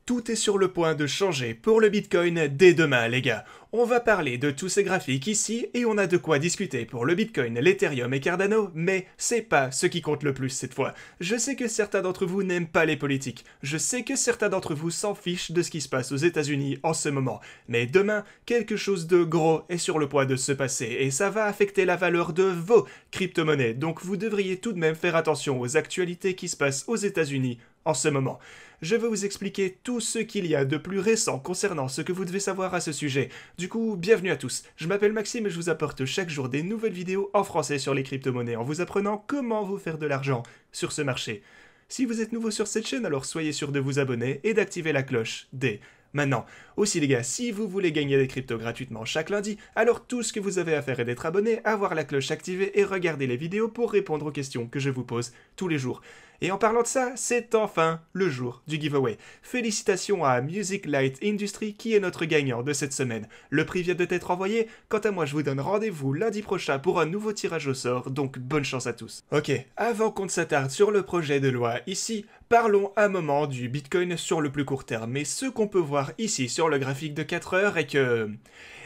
Tout est sur le point de changer pour le Bitcoin dès demain, les gars. On va parler de tous ces graphiques ici et on a de quoi discuter pour le Bitcoin, l'Ethereum et Cardano, mais c'est pas ce qui compte le plus cette fois. Je sais que certains d'entre vous n'aiment pas les politiques. Je sais que certains d'entre vous s'en fichent de ce qui se passe aux États-Unis en ce moment. Mais demain, quelque chose de gros est sur le point de se passer et ça va affecter la valeur de vos crypto-monnaies. Donc vous devriez tout de même faire attention aux actualités qui se passent aux États-Unis en ce moment. Je vais vous expliquer tout ce qu'il y a de plus récent concernant ce que vous devez savoir à ce sujet. Du coup, bienvenue à tous. Je m'appelle Maxime et je vous apporte chaque jour des nouvelles vidéos en français sur les crypto-monnaies en vous apprenant comment vous faire de l'argent sur ce marché. Si vous êtes nouveau sur cette chaîne, alors soyez sûr de vous abonner et d'activer la cloche dès maintenant. Aussi les gars, si vous voulez gagner des cryptos gratuitement chaque lundi, alors tout ce que vous avez à faire est d'être abonné, avoir la cloche activée et regarder les vidéos pour répondre aux questions que je vous pose tous les jours. Et en parlant de ça, c'est enfin le jour du giveaway. Félicitations à Music Light Industry qui est notre gagnant de cette semaine. Le prix vient de t'être envoyé, quant à moi je vous donne rendez-vous lundi prochain pour un nouveau tirage au sort, donc bonne chance à tous. Ok, avant qu'on ne s'attarde sur le projet de loi ici, parlons un moment du Bitcoin sur le plus court terme. Et ce qu'on peut voir ici sur le graphique de 4 heures est que...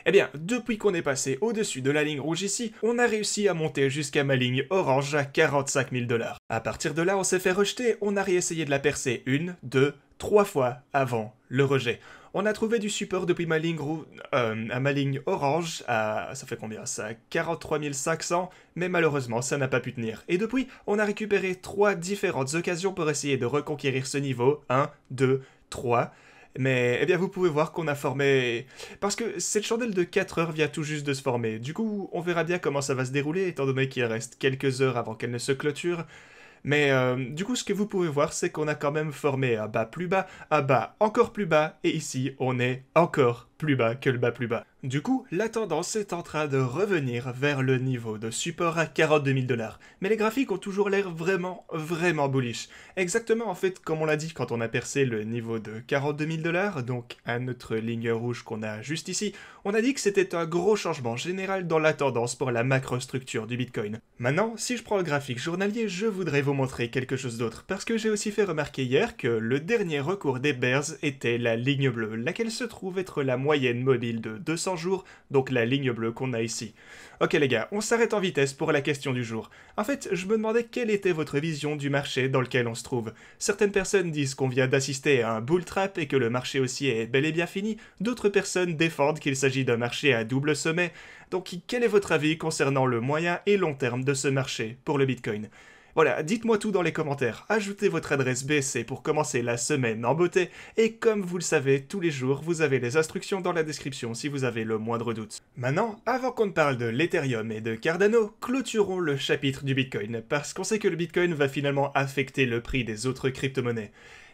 Eh bien, depuis qu'on est passé au-dessus de la ligne rouge ici, on a réussi à monter jusqu'à ma ligne orange à 45 000 $. À partir de là, on s'est fait rejeter, on a réessayé de la percer 1, 2, 3 fois avant le rejet. On a trouvé du support depuis ma ligne à ma ligne orange, ça fait combien ça? 43 500, mais malheureusement ça n'a pas pu tenir. Et depuis, on a récupéré 3 différentes occasions pour essayer de reconquérir ce niveau, 1, 2, 3... Mais, eh bien, vous pouvez voir qu'on a formé... Parce que cette chandelle de 4 heures vient tout juste de se former. Du coup, on verra bien comment ça va se dérouler, étant donné qu'il reste quelques heures avant qu'elle ne se clôture. Mais, du coup, ce que vous pouvez voir, c'est qu'on a quand même formé un bas plus bas, un bas encore plus bas, et ici, on est encore plus bas que le bas plus bas. Du coup, la tendance est en train de revenir vers le niveau de support à 42 000 $. Mais les graphiques ont toujours l'air vraiment bullish. Exactement en fait comme on l'a dit quand on a percé le niveau de 42 000 $, donc à notre ligne rouge qu'on a juste ici, on a dit que c'était un gros changement général dans la tendance pour la macrostructure du Bitcoin. Maintenant, si je prends le graphique journalier, je voudrais vous montrer quelque chose d'autre, parce que j'ai aussi fait remarquer hier que le dernier recours des bears était la ligne bleue, laquelle se trouve être la moyenne mobile de 200 jours, donc la ligne bleue qu'on a ici. Ok les gars, on s'arrête en vitesse pour la question du jour. En fait, je me demandais quelle était votre vision du marché dans lequel on se trouve. Certaines personnes disent qu'on vient d'assister à un bull trap et que le marché haussier est bel et bien fini, d'autres personnes défendent qu'il s'agit d'un marché à double sommet. Donc quel est votre avis concernant le moyen et long terme de ce marché pour le Bitcoin ? Voilà, dites-moi tout dans les commentaires, ajoutez votre adresse BSC pour commencer la semaine en beauté, et comme vous le savez, tous les jours, vous avez les instructions dans la description si vous avez le moindre doute. Maintenant, avant qu'on ne parle de l'Ethereum et de Cardano, clôturons le chapitre du Bitcoin, parce qu'on sait que le Bitcoin va finalement affecter le prix des autres crypto-monnaies.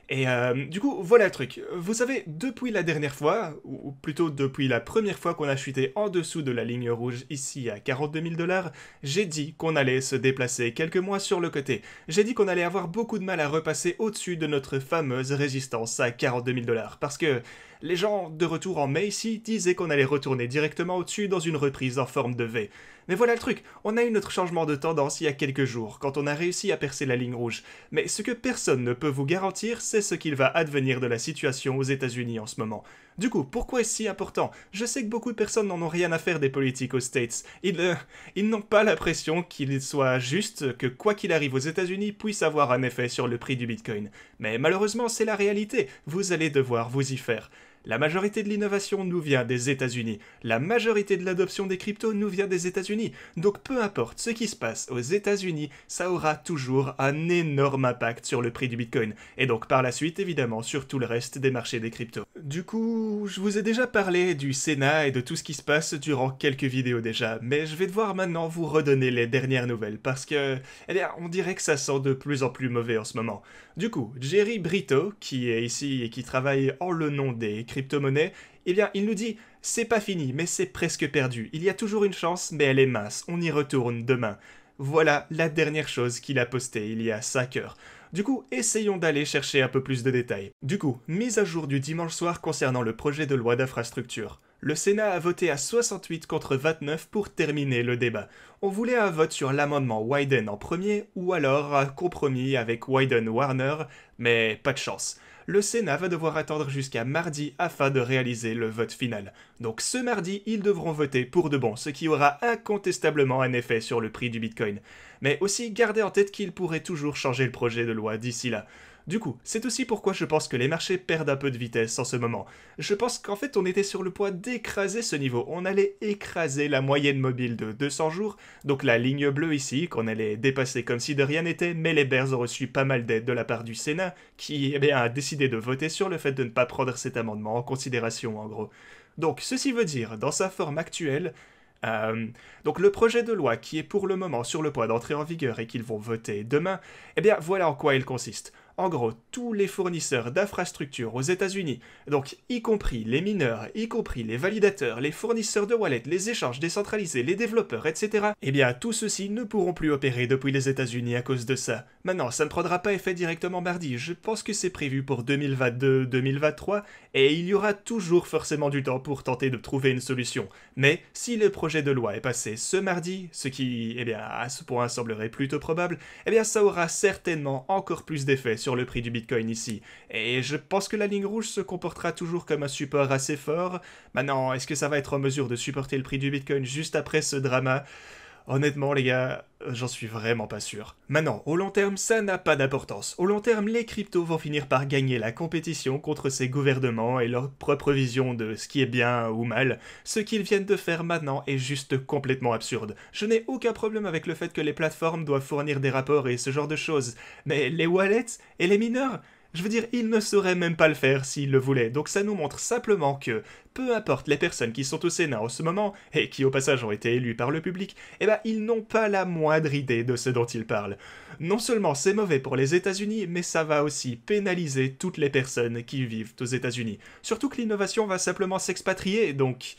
Et du coup, voilà le truc. Vous savez, depuis la dernière fois, ou plutôt depuis la première fois qu'on a chuté en dessous de la ligne rouge ici à 42 000 $, j'ai dit qu'on allait se déplacer quelques mois sur le côté. J'ai dit qu'on allait avoir beaucoup de mal à repasser au-dessus de notre fameuse résistance à 42 000 $, parce que les gens de retour en mai ici disaient qu'on allait retourner directement au-dessus dans une reprise en forme de V. Mais voilà le truc, on a eu notre changement de tendance il y a quelques jours, quand on a réussi à percer la ligne rouge. Mais ce que personne ne peut vous garantir, c'est ce qu'il va advenir de la situation aux États-Unis en ce moment. Du coup, pourquoi est-ce si important? Je sais que beaucoup de personnes n'en ont rien à faire des politiques aux States. Ils n'ont pas l'impression qu'il soit juste que quoi qu'il arrive aux États-Unis puisse avoir un effet sur le prix du Bitcoin. Mais malheureusement, c'est la réalité. Vous allez devoir vous y faire. La majorité de l'innovation nous vient des États-Unis. La majorité de l'adoption des cryptos nous vient des États-Unis. Donc peu importe ce qui se passe aux États-Unis, ça aura toujours un énorme impact sur le prix du Bitcoin. Et donc par la suite, évidemment, sur tout le reste des marchés des cryptos. Du coup, je vous ai déjà parlé du Sénat et de tout ce qui se passe durant quelques vidéos déjà. Mais je vais devoir maintenant vous redonner les dernières nouvelles parce que, eh bien, on dirait que ça sent de plus en plus mauvais en ce moment. Du coup, Jerry Brito, qui est ici et qui travaille en le nom des crypto-monnaies, eh bien, il nous dit « C'est pas fini, mais c'est presque perdu. Il y a toujours une chance, mais elle est mince. On y retourne demain. » Voilà la dernière chose qu'il a postée il y a 5 heures. Du coup, essayons d'aller chercher un peu plus de détails. Du coup, mise à jour du dimanche soir concernant le projet de loi d'infrastructure. Le Sénat a voté à 68 contre 29 pour terminer le débat. On voulait un vote sur l'amendement Wyden en premier, ou alors un compromis avec Wyden-Warner, mais pas de chance. le Sénat va devoir attendre jusqu'à mardi afin de réaliser le vote final. Donc ce mardi, ils devront voter pour de bon, ce qui aura incontestablement un effet sur le prix du Bitcoin. Mais aussi gardez en tête qu'ils pourraient toujours changer le projet de loi d'ici là. Du coup, c'est aussi pourquoi je pense que les marchés perdent un peu de vitesse en ce moment. Je pense qu'en fait on était sur le point d'écraser ce niveau, on allait écraser la moyenne mobile de 200 jours, donc la ligne bleue ici, qu'on allait dépasser comme si de rien n'était, mais les Bears ont reçu pas mal d'aide de la part du Sénat, qui a décidé de voter sur le fait de ne pas prendre cet amendement en considération en gros. Donc ceci veut dire, dans sa forme actuelle, donc le projet de loi qui est pour le moment sur le point d'entrer en vigueur et qu'ils vont voter demain, voilà en quoi il consiste. En gros, tous les fournisseurs d'infrastructures aux États-Unis, donc y compris les mineurs, y compris les validateurs, les fournisseurs de wallets, les échanges décentralisés, les développeurs, etc., tous ceux-ci ne pourront plus opérer depuis les États-Unis à cause de ça. Maintenant, ça ne prendra pas effet directement mardi, je pense que c'est prévu pour 2022-2023, et il y aura toujours forcément du temps pour tenter de trouver une solution. Mais si le projet de loi est passé ce mardi, ce qui, à ce point semblerait plutôt probable, ça aura certainement encore plus d'effet sur le prix du Bitcoin ici. Et je pense que la ligne rouge se comportera toujours comme un support assez fort. Maintenant, est-ce que ça va être en mesure de supporter le prix du Bitcoin juste après ce drama ? Honnêtement, les gars, j'en suis vraiment pas sûr. Maintenant, au long terme, ça n'a pas d'importance. Au long terme, les cryptos vont finir par gagner la compétition contre ces gouvernements et leur propre vision de ce qui est bien ou mal. Ce qu'ils viennent de faire maintenant est juste complètement absurde. Je n'ai aucun problème avec le fait que les plateformes doivent fournir des rapports et ce genre de choses. Mais les wallets et les mineurs, je veux dire, ils ne sauraient même pas le faire s'ils le voulaient. Donc ça nous montre simplement que, peu importe les personnes qui sont au Sénat en ce moment, et qui au passage ont été élues par le public, ils n'ont pas la moindre idée de ce dont ils parlent. Non seulement c'est mauvais pour les États-Unis, mais ça va aussi pénaliser toutes les personnes qui vivent aux États-Unis. Surtout que l'innovation va simplement s'expatrier, donc,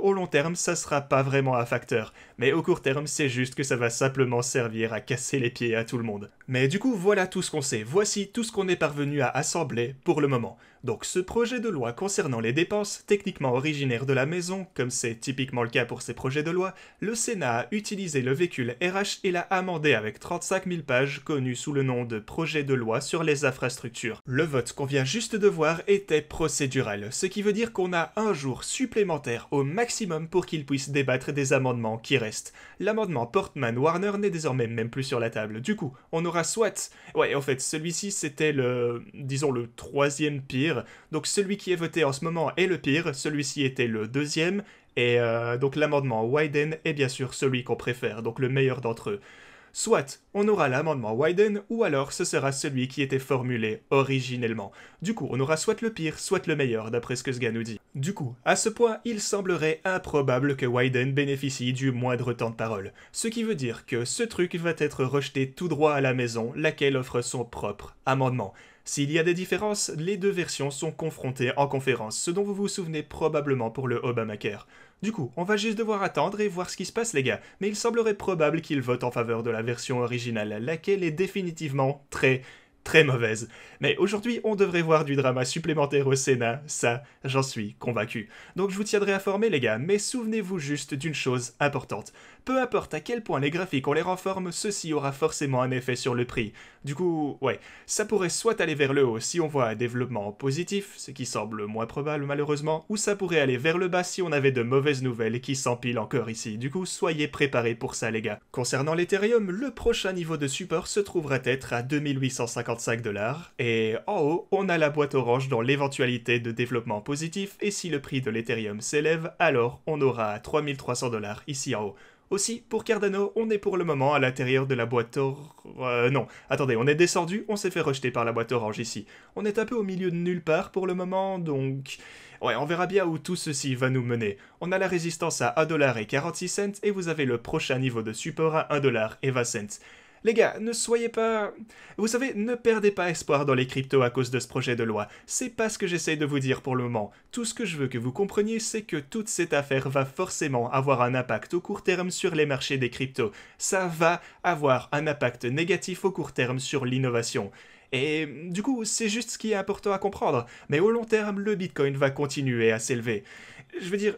au long terme, ça sera pas vraiment un facteur. Mais au court terme, c'est juste que ça va simplement servir à casser les pieds à tout le monde. Mais du coup, voilà tout ce qu'on sait. Voici tout ce qu'on est parvenu à assembler pour le moment. Donc ce projet de loi concernant les dépenses, techniquement originaires de la maison, comme c'est typiquement le cas pour ces projets de loi, le Sénat a utilisé le véhicule RH et l'a amendé avec 35 000 pages connu sous le nom de projet de loi sur les infrastructures. Le vote qu'on vient juste de voir était procédural, ce qui veut dire qu'on a un jour supplémentaire au maximum pour qu'ils puissent débattre des amendements qui restent. L'amendement Portman-Warner n'est désormais même plus sur la table. Du coup, on aura soit... Ouais, en fait, celui-ci c'était le troisième pire. Donc celui qui est voté en ce moment est le pire, celui-ci était le deuxième, et donc l'amendement Wyden est bien sûr celui qu'on préfère, donc le meilleur d'entre eux. Soit on aura l'amendement Wyden, ou alors ce sera celui qui était formulé originellement. Du coup, on aura soit le pire, soit le meilleur, d'après ce que ce gars nous dit. Du coup, à ce point, il semblerait improbable que Wyden bénéficie du moindre temps de parole. Ce qui veut dire que ce truc va être rejeté tout droit à la maison, laquelle offre son propre amendement. S'il y a des différences, les deux versions sont confrontées en conférence, ce dont vous vous souvenez probablement pour le Obamacare. Du coup, on va juste devoir attendre et voir ce qui se passe les gars, mais il semblerait probable qu'ils votent en faveur de la version originale, laquelle est définitivement très mauvaise. Mais aujourd'hui, on devrait voir du drama supplémentaire au Sénat, ça, j'en suis convaincu. Donc je vous tiendrai informé les gars, mais souvenez-vous juste d'une chose importante. Peu importe à quel point les graphiques on les renforme, ceci aura forcément un effet sur le prix. Du coup, ouais, ça pourrait soit aller vers le haut si on voit un développement positif, ce qui semble moins probable malheureusement, ou ça pourrait aller vers le bas si on avait de mauvaises nouvelles qui s'empilent encore ici. Du coup, soyez préparés pour ça les gars. Concernant l'Ethereum, le prochain niveau de support se trouvera être à 2855 $, et en haut, on a la boîte orange dans l'éventualité de développement positif, et si le prix de l'Ethereum s'élève, alors on aura 3300 $ ici en haut. Aussi, pour Cardano, on est pour le moment à l'intérieur de la boîte non, attendez, on est descendu, on s'est fait rejeter par la boîte orange ici. On est un peu au milieu de nulle part pour le moment, donc... Ouais, on verra bien où tout ceci va nous mener. On a la résistance à 1,46 $ et vous avez le prochain niveau de support à 1,20 $. Les gars, ne soyez pas... Vous savez, ne perdez pas espoir dans les cryptos à cause de ce projet de loi. C'est pas ce que j'essaye de vous dire pour le moment. Tout ce que je veux que vous compreniez, c'est que toute cette affaire va forcément avoir un impact au court terme sur les marchés des cryptos. Ça va avoir un impact négatif au court terme sur l'innovation. Et du coup, c'est juste ce qui est important à comprendre. Mais au long terme, le Bitcoin va continuer à s'élever. Je veux dire,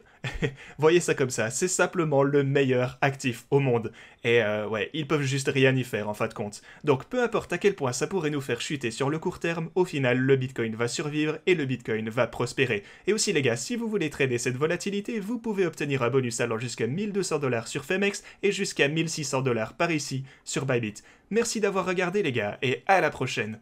Voyez ça comme ça, c'est simplement le meilleur actif au monde. Et ouais, ils peuvent juste rien y faire en fin de compte. Donc peu importe à quel point ça pourrait nous faire chuter sur le court terme, au final le Bitcoin va survivre et le Bitcoin va prospérer. Et aussi les gars, si vous voulez trader cette volatilité, vous pouvez obtenir un bonus allant jusqu'à 1200$ sur Femex et jusqu'à 1600$ par ici sur Bybit. Merci d'avoir regardé les gars et à la prochaine.